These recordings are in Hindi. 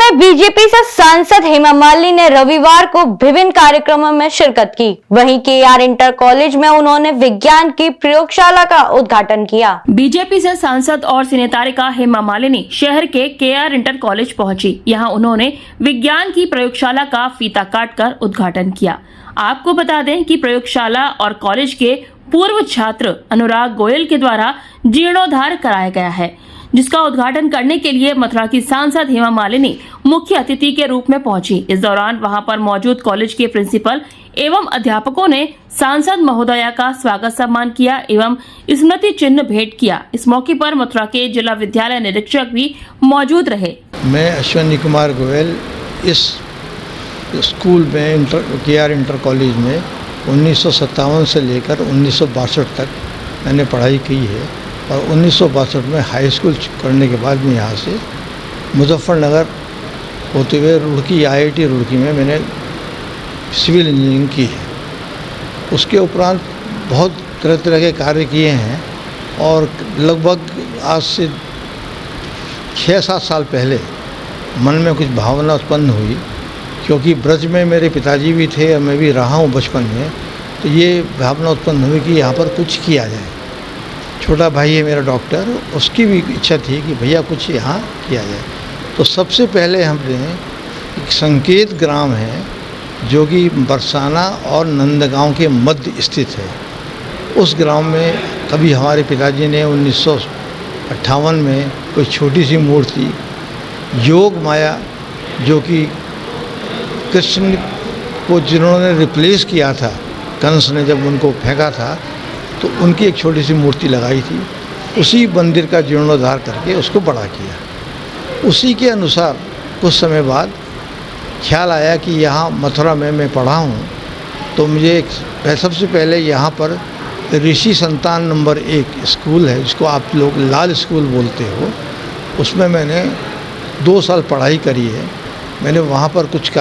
में बीजेपी से सांसद हेमा मालिनी ने रविवार को विभिन्न कार्यक्रमों में शिरकत की। वहीं केआर इंटर कॉलेज में उन्होंने विज्ञान की प्रयोगशाला का उद्घाटन किया। बीजेपी से सांसद और सिनेतारिका हेमा मालिनी शहर के केआर इंटर कॉलेज पहुंची। यहां उन्होंने विज्ञान की प्रयोगशाला का फीता काटकर उद्घाटन किया। आपको बता दें कि प्रयोगशाला और कॉलेज के पूर्व छात्र अनुराग गोयल के द्वारा जीर्णोद्धार कराया गया है, जिसका उद्घाटन करने के लिए मथुरा की सांसद हेमा मालिनी मुख्य अतिथि के रूप में पहुंची। इस दौरान वहां पर मौजूद कॉलेज के प्रिंसिपल एवं अध्यापकों ने सांसद महोदया का स्वागत सम्मान किया एवं स्मृति चिन्ह भेंट किया। इस मौके पर मथुरा के जिला विद्यालय निरीक्षक भी मौजूद रहे। मैं अश्विनी कुमार गोयल इस स्कूल में केआर इंटर कॉलेज में 1957 से लेकर 1962 तक मैंने पढ़ाई की है और 1962 में हाई स्कूल करने के बाद में यहाँ से मुजफ्फरनगर होते हुए रुड़की IIT रुड़की में मैंने सिविल इंजीनियरिंग की है। उसके उपरांत बहुत तरह तरह के कार्य किए हैं और लगभग आज से 6-7 साल पहले मन में कुछ भावना उत्पन्न हुई, क्योंकि ब्रज में मेरे पिताजी भी थे और मैं भी रहा हूँ बचपन में, तो ये भावना उत्पन्न हुई कि यहाँ पर कुछ किया जाए। छोटा भाई है मेरा डॉक्टर, उसकी भी इच्छा थी कि भैया कुछ यहाँ किया जाए। तो सबसे पहले हमने एक संकेत ग्राम है जो कि बरसाना और नंदगांव के मध्य स्थित है। उस ग्राम में कभी हमारे पिताजी ने 1958 में कोई छोटी सी मूर्ति योग माया, जो कि कृष्ण को जिन्होंने रिप्लेस किया था, कंस ने जब उनको फेंका था, तो उनकी एक छोटी सी मूर्ति लगाई थी। उसी मंदिर का जीर्णोद्धार करके उसको बड़ा किया। उसी के अनुसार कुछ समय बाद ख्याल आया कि यहाँ मथुरा में मैं पढ़ा हूँ, तो मुझे सबसे पहले यहाँ पर ऋषि संतान नंबर 1 स्कूल है, जिसको आप लोग लाल स्कूल बोलते हो, उसमें मैंने 2 साल पढ़ाई करी है। मैंने वहाँ पर कुछ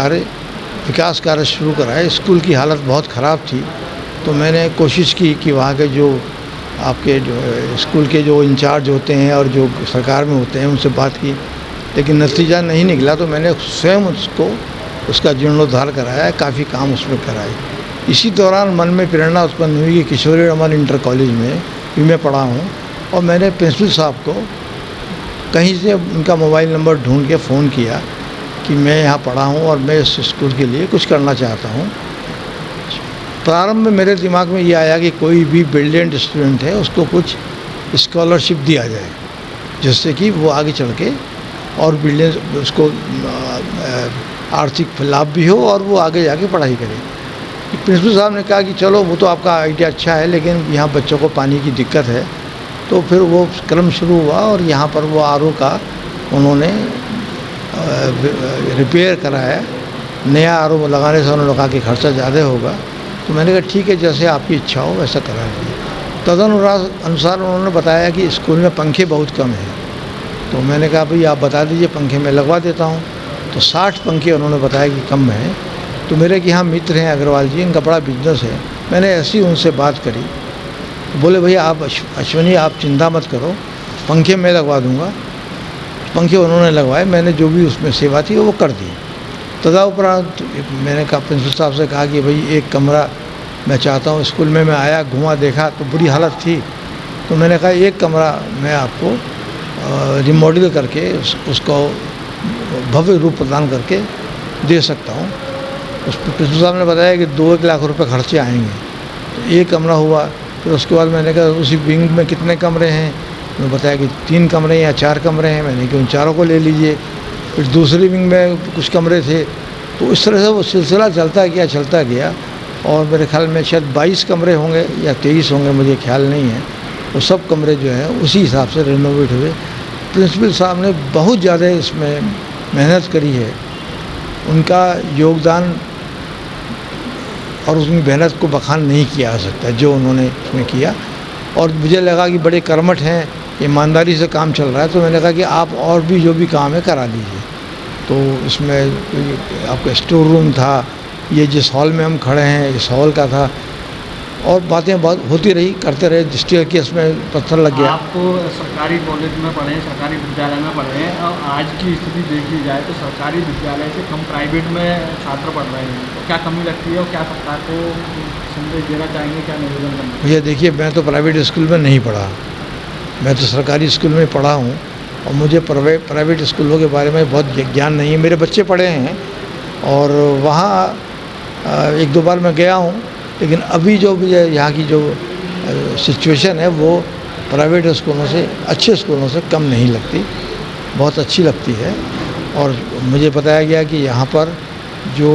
विकास कार्य शुरू कराए। स्कूल की हालत बहुत ख़राब थी, तो मैंने कोशिश की कि वहाँ के जो आपके जो स्कूल के जो इंचार्ज होते हैं और जो सरकार में होते हैं उनसे बात की, लेकिन नतीजा नहीं निकला। तो मैंने स्वयं उसका जीर्णोद्धार कराया, काफ़ी काम उसमें कराए। इसी दौरान मन में प्रेरणा उत्पन्न हुई कि किशोरी रमन इंटर कॉलेज में भी मैं पढ़ा हूँ, और मैंने प्रिंसिपल साहब को कहीं से उनका मोबाइल नंबर ढूंढ के फ़ोन किया कि मैं यहाँ पढ़ा हूँ और मैं इस स्कूल के लिए कुछ करना चाहता हूँ। प्रारंभ में मेरे दिमाग में ये आया कि कोई भी ब्रिलियंट स्टूडेंट है उसको कुछ स्कॉलरशिप दिया जाए, जिससे कि वो आगे चल के और ब्रिलियंट उसको आर्थिक लाभ भी हो और वो आगे जाके पढ़ाई करे। प्रिंसिपल साहब ने कहा कि चलो वो तो आपका आइडिया अच्छा है, लेकिन यहाँ बच्चों को पानी की दिक्कत है। तो फिर वो क्रम शुरू हुआ और यहाँ पर वो RO का उन्होंने रिपेयर कराया। नया RO लगाने से उन्होंने कहा कि खर्चा ज़्यादा होगा, तो मैंने कहा ठीक है, जैसे आपकी इच्छा हो वैसा करा लीजिए। तदनुसार उन्होंने बताया कि स्कूल में पंखे बहुत कम हैं, तो मैंने कहा भाई आप बता दीजिए, पंखे मैं लगवा देता हूँ। तो 60 पंखे उन्होंने बताया कि कम हैं। तो मेरे कि यहाँ मित्र हैं अग्रवाल जी, इनका बड़ा बिजनेस है। मैंने ऐसी उनसे बात करी, बोले भैया आप अश्विनी आप चिंता मत करो, पंखे मैं लगवा दूँगा। पंखे उन्होंने लगवाए, मैंने जो भी उसमें सेवा थी वो कर दी। तदुपरांत मैंने कहा प्रिंसिपल साहब से कहा कि भाई एक कमरा मैं चाहता हूँ। स्कूल में मैं आया, घुमा, देखा तो बुरी हालत थी, तो मैंने कहा एक कमरा मैं आपको रिमॉडल करके उसको भव्य रूप प्रदान करके दे सकता हूँ। उस प्रिंसिपल साहब ने बताया कि 2-1 लाख रुपए खर्चे आएंगे। तो एक कमरा हुआ। फिर उसके बाद मैंने कहा उसी विंग में कितने कमरे हैं, उन्होंने बताया कि 3 कमरे या 4 कमरे हैं। मैंने कहा उन चारों को ले लीजिए। फिर दूसरी विंग में कुछ कमरे थे। तो इस तरह से वो सिलसिला चलता गया और मेरे ख्याल में शायद 22 कमरे होंगे या 23 होंगे, मुझे ख्याल नहीं है। वो सब कमरे जो हैं उसी हिसाब से रेनोवेट हुए। प्रिंसिपल साहब ने बहुत ज़्यादा इसमें मेहनत करी है। उनका योगदान और उसकी मेहनत को बखान नहीं किया जा सकता जो उन्होंने इसमें किया। और मुझे लगा कि बड़े कर्मठ हैं, ईमानदारी से काम चल रहा है, तो मैंने कहा कि आप और भी जो भी काम है करा लीजिए। तो इसमें आपका स्टोर रूम था, ये जिस हॉल में हम खड़े हैं इस हॉल का था, और बातें बहुत होती रही, करते रहे। डिस्ट्रिक्ट केस में पत्थर लग गया। आपको सरकारी कॉलेज में पढ़े हैं, सरकारी विद्यालय में पढ़े हैं, और आज की स्थिति देखी जाए तो सरकारी विद्यालय से कम प्राइवेट में छात्र पढ़ रहे हैं, तो क्या कमी लगती है और क्या सरकार को संदेश देना चाहेंगे, क्या निवेदन करना? भैया देखिए, मैं तो प्राइवेट स्कूल में नहीं पढ़ा, मैं तो सरकारी स्कूल में पढ़ा हूँ, और मुझे प्राइवेट स्कूलों के बारे में बहुत ज्ञान नहीं है। मेरे बच्चे पढ़े हैं और वहाँ एक दो बार मैं गया हूँ, लेकिन अभी जो मुझे यहाँ की जो सिचुएशन है वो प्राइवेट स्कूलों से, अच्छे स्कूलों से कम नहीं लगती, बहुत अच्छी लगती है। और मुझे बताया गया कि यहाँ पर जो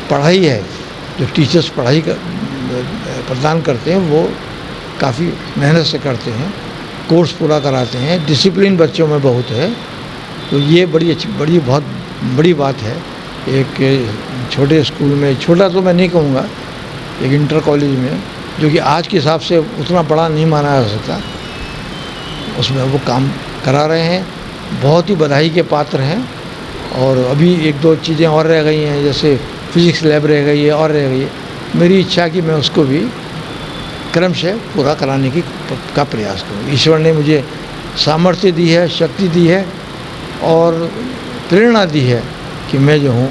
पढ़ाई है, जो टीचर्स पढ़ाई प्रदान करते हैं वो काफ़ी मेहनत से करते हैं, कोर्स पूरा कराते हैं, डिसिप्लिन बच्चों में बहुत है। तो ये बहुत बड़ी बात है। एक छोटे स्कूल में, छोटा तो मैं नहीं कहूँगा, एक इंटर कॉलेज में, जो कि आज के हिसाब से उतना बड़ा नहीं माना जा सकता, उसमें वो काम करा रहे हैं, बहुत ही बधाई के पात्र हैं। और अभी एक दो चीज़ें और रह गई हैं, जैसे फिजिक्स लैब रह गई है और रह गई है। मेरी इच्छा कि मैं उसको भी क्रमशः पूरा कराने का प्रयास करूँ। ईश्वर ने मुझे सामर्थ्य दी है, शक्ति दी है और प्रेरणा दी है कि मैं जो हूँ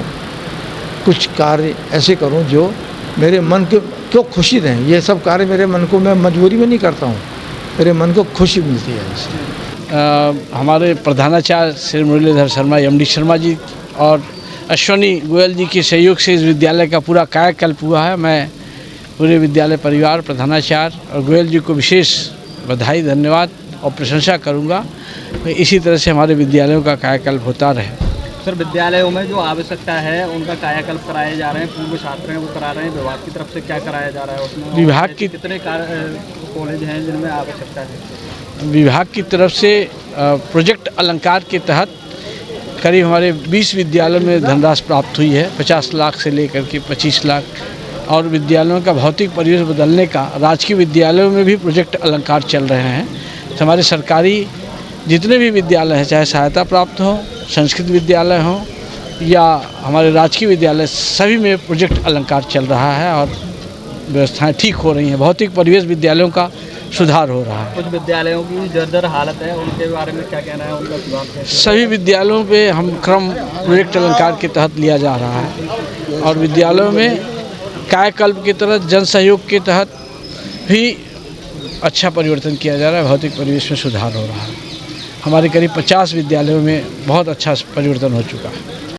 कुछ कार्य ऐसे करूँ जो मेरे मन को खुशी दें। ये सब कार्य मेरे मन को, मैं मजबूरी में नहीं करता हूँ, मेरे मन को खुशी मिलती है इससे। हमारे प्रधानाचार्य श्री मुरलीधर शर्मा, एमडी शर्मा जी और अश्वनी गोयल जी के सहयोग से इस विद्यालय का पूरा कायाकल्प हुआ है। मैं पूरे विद्यालय परिवार, प्रधानाचार्य और गोयल जी को विशेष बधाई, धन्यवाद और प्रशंसा करूँगा। इसी तरह से हमारे विद्यालयों का कायाकल्प होता रहे। सर, विद्यालयों में जो आवश्यकता है उनका कायाकल्प कराए जा रहे हैं, पूर्व छात्र हैं वो करा रहे हैं, विभाग की तरफ से क्या कराया जा रहा है उसमें? विभाग की कितने कॉलेज हैं जिनमें आवश्यकता है? विभाग की तरफ से प्रोजेक्ट अलंकार के तहत करीब हमारे 20 विद्यालयों में धनराशि प्राप्त हुई है, 50 लाख से लेकर के 25 लाख। और विद्यालयों का भौतिक परिवेश बदलने का राजकीय विद्यालयों में भी प्रोजेक्ट अलंकार चल रहे हैं। तो हमारे सरकारी जितने भी विद्यालय हैं, चाहे सहायता प्राप्त हो, संस्कृत विद्यालय हो या हमारे राजकीय विद्यालय, सभी में प्रोजेक्ट अलंकार चल रहा है और व्यवस्थाएं ठीक हो रही हैं। भौतिक परिवेश विद्यालयों का सुधार हो रहा है। कुछ विद्यालयों की जर्जर हालत है, उनके बारे में क्या कहना है, उनका सुधार कैसे? सभी विद्यालयों पे हम क्रम प्रोजेक्ट अलंकार के तहत लिया जा रहा है और विद्यालयों में कायाकल्प के तहत, जन सहयोग के तहत भी अच्छा परिवर्तन किया जा रहा है। भौतिक परिवेश में सुधार हो रहा है। हमारे करीब 50 विद्यालयों में बहुत अच्छा परिवर्तन हो चुका है।